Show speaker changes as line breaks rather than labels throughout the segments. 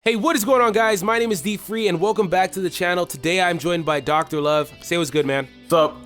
Hey, what is going on, guys? My name is D Free, and welcome back to the channel. Today, I'm joined by Dr. Love. Say what's good, man.
What's up?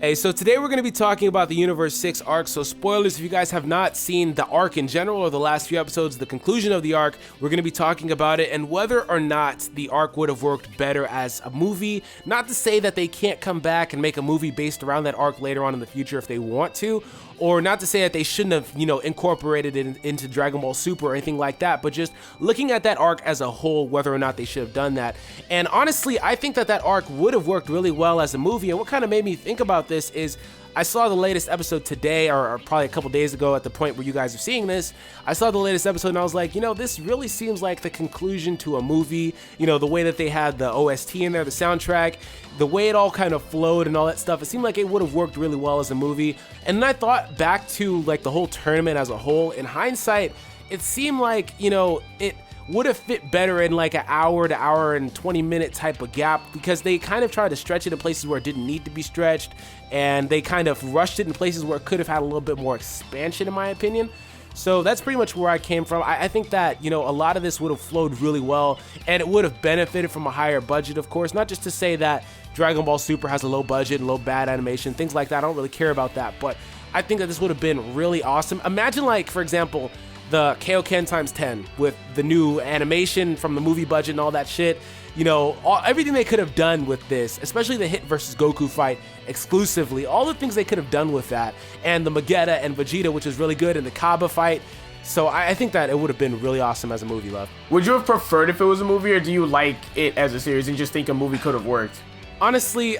Hey, so today we're going to be talking about the Universe 6 arc. So spoilers, if you guys have not seen the arc in general or the last few episodes, the conclusion of the arc, we're going to be talking about it and whether or not the arc would have worked better as a movie. Not to say that they can't come back and make a movie based around that arc later on in the future if they want to, or not to say that they shouldn't have, incorporated it into Dragon Ball Super or anything like that, but just looking at that arc as a whole, whether or not they should have done that. And honestly, I think that arc would have worked really well as a movie. And what kind of made me think about this is I saw the latest episode today, or probably a couple days ago at the point where you guys are seeing this. I saw the latest episode and I was like, this really seems like the conclusion to a movie. The way that they had the OST in there, the soundtrack, the way it all kind of flowed and all that stuff. It seemed like it would have worked really well as a movie. And then I thought back to like the whole tournament as a whole. In hindsight, it seemed like, it would have fit better in like an hour to hour and 20-minute type of gap, because they kind of tried to stretch it in places where it didn't need to be stretched, and they kind of rushed it in places where it could have had a little bit more expansion, in my opinion. So that's pretty much where I came from. I think that, a lot of this would have flowed really well, and it would have benefited from a higher budget, of course. Not just to say that Dragon Ball Super has a low budget and low bad animation, things like that. I don't really care about that, but I think that this would have been really awesome. Imagine, like, for example, the Kaioken times 10 with the new animation from the movie budget and all that shit. Everything they could have done with this, especially the Hit versus Goku fight exclusively, all the things they could have done with that, and the Magetta and Vegeta, which is really good, and the Kaba fight. So I think that it would have been really awesome as a movie, Love.
Would you have preferred if it was a movie, or do you like it as a series and just think a movie could have worked?
Honestly,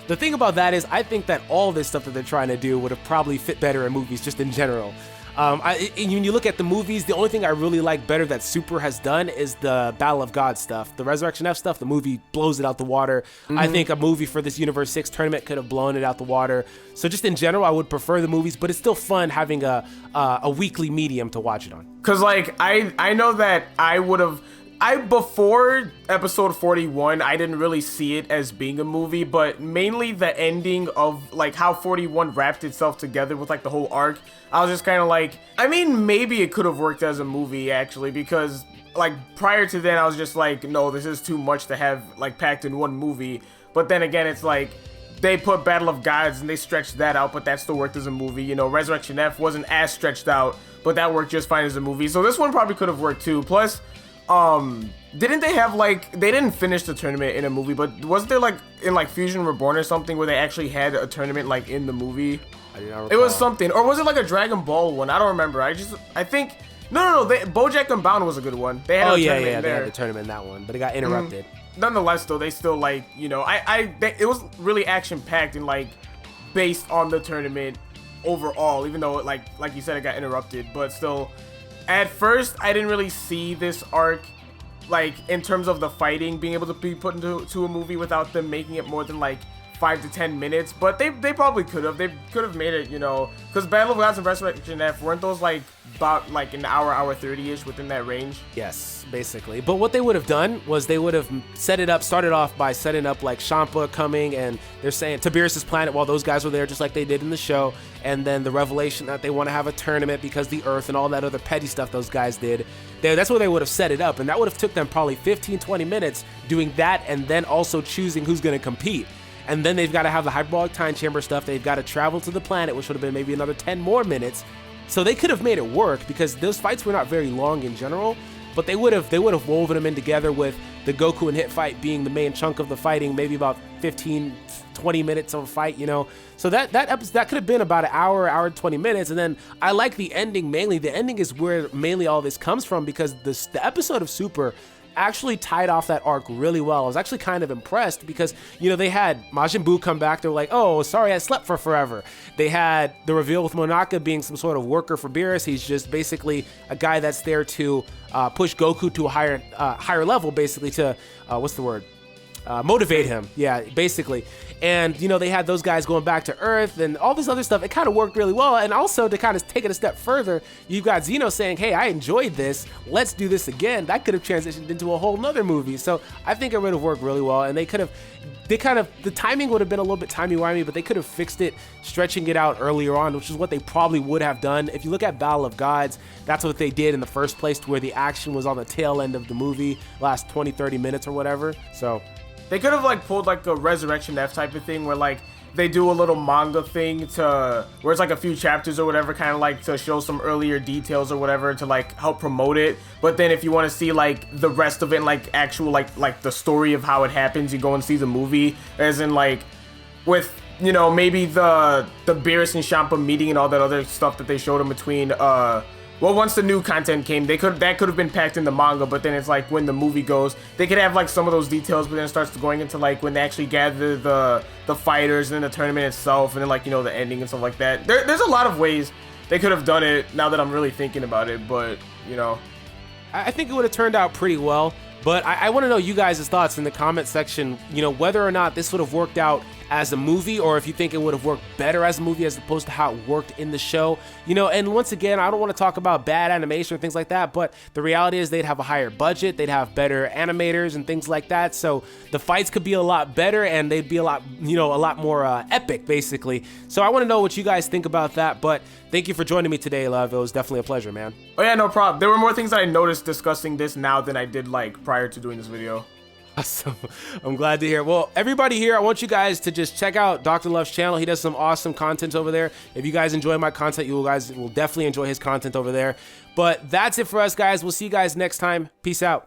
the thing about that is I think that all this stuff that they're trying to do would have probably fit better in movies just in general. When you look at the movies, the only thing I really like better that Super has done is the Battle of God stuff. The Resurrection F stuff, the movie blows it out the water. I think a movie for this Universe 6 tournament could have blown it out the water. So just in general, I would prefer the movies, but it's still fun having a weekly medium to watch it on.
Because, like, I know that I would have... before episode 41, I didn't really see it as being a movie, but mainly the ending of, like, how 41 wrapped itself together with, like, the whole arc. I was just kind of like, maybe it could have worked as a movie, actually, because, like, prior to then, I was just like, no, this is too much to have, like, packed in one movie. But then again, it's like, they put Battle of Gods and they stretched that out, but that still worked as a movie. Resurrection F wasn't as stretched out, but that worked just fine as a movie. So this one probably could have worked too. Plus, didn't they have, like, they didn't finish the tournament in a movie, but wasn't there, like, in, like, Fusion Reborn or something where they actually had a tournament, like, in the movie?
I do not recall.
It was something, or was it like a Dragon Ball one? I don't remember. I think, no, BoJack Unbound was a good one. They had a tournament
they
there.
had the tournament in that one, but it got interrupted.
Nonetheless, though, they still, like, it was really action-packed and, like, based on the tournament overall, even though, like you said, it got interrupted, but still, at first, I didn't really see this arc, like, in terms of the fighting, being able to be put into a movie without them making it more than, like, 5 to 10 minutes, but they probably could have. They could have made it, because Battle of Gods and Resurrection F, weren't those, like, about, like, an hour 30-ish within that range?
Yes, basically. But what they would have done was they would have started off by setting up, like, Champa coming, and they're saying Tiberius' planet while those guys were there, just like they did in the show, and then the revelation that they want to have a tournament because the Earth and all that other petty stuff those guys did. That's where they would have set it up, and that would have took them probably 15-20 minutes doing that, and then also choosing who's going to compete. And then they've got to have the hyperbolic time chamber stuff. They've got to travel to the planet, which would have been maybe another 10 more minutes. So they could have made it work, because those fights were not very long in general, but they would have woven them in together with the Goku and Hit fight being the main chunk of the fighting, maybe about 15-20 minutes of a fight, So that could have been about an hour and 20 minutes. And then I like the ending mainly. The ending is where mainly all this comes from, because the episode of Super actually tied off that arc really well. I was actually kind of impressed because, they had Majin Buu come back. They're like, oh, sorry, I slept for forever. They had the reveal with Monaka being some sort of worker for Beerus. He's just basically a guy that's there to push Goku to a higher level, basically to, motivate him. Yeah, basically. And, you know, they had those guys going back to Earth and all this other stuff. It kind of worked really well. And also to kind of take it a step further, you've got Zeno saying, hey, I enjoyed this. Let's do this again. That could have transitioned into a whole nother movie. So I think it would have worked really well. And the timing would have been a little bit timey-wimey, but they could have fixed it, stretching it out earlier on, which is what they probably would have done. If you look at Battle of Gods, that's what they did in the first place, to where the action was on the tail end of the movie, last 20, 30 minutes or whatever. So
they could have like pulled like a Resurrection F type of thing where like they do a little manga thing to where it's like a few chapters or whatever, kind of like to show some earlier details or whatever to like help promote it. But then if you want to see like the rest of it, like actual like the story of how it happens, you go and see the movie, as in like with, you know, maybe the Beerus and Champa meeting and all that other stuff that they showed in between. Well, once the new content came, that could have been packed in the manga, but then it's like when the movie goes, they could have like some of those details, but then it starts going into like when they actually gather the fighters and then the tournament itself, and then like, you know, the ending and stuff like that. There's a lot of ways they could have done it now that I'm really thinking about it, but, you know.
I think it would have turned out pretty well, but I want to know you guys' thoughts in the comment section, you know, whether or not this would have worked out as a movie, or if you think it would have worked better as a movie as opposed to how it worked in the show. You know, and once again, I don't want to talk about bad animation or things like that, but the reality is they'd have a higher budget, they'd have better animators and things like that, so the fights could be a lot better and they'd be a lot, you know, a lot more epic, basically. So I want to know what you guys think about that, but thank you for joining me today, Love. It was definitely a pleasure, man.
Oh yeah, no problem. There were more things that I noticed discussing this now than I did like prior to doing this video.
Awesome. I'm glad to hear. Well, everybody here, I want you guys to just check out Dr. Love's channel. He does some awesome content over there. If you guys enjoy my content, you guys will definitely enjoy his content over there. But that's it for us, guys. We'll see you guys next time. Peace out.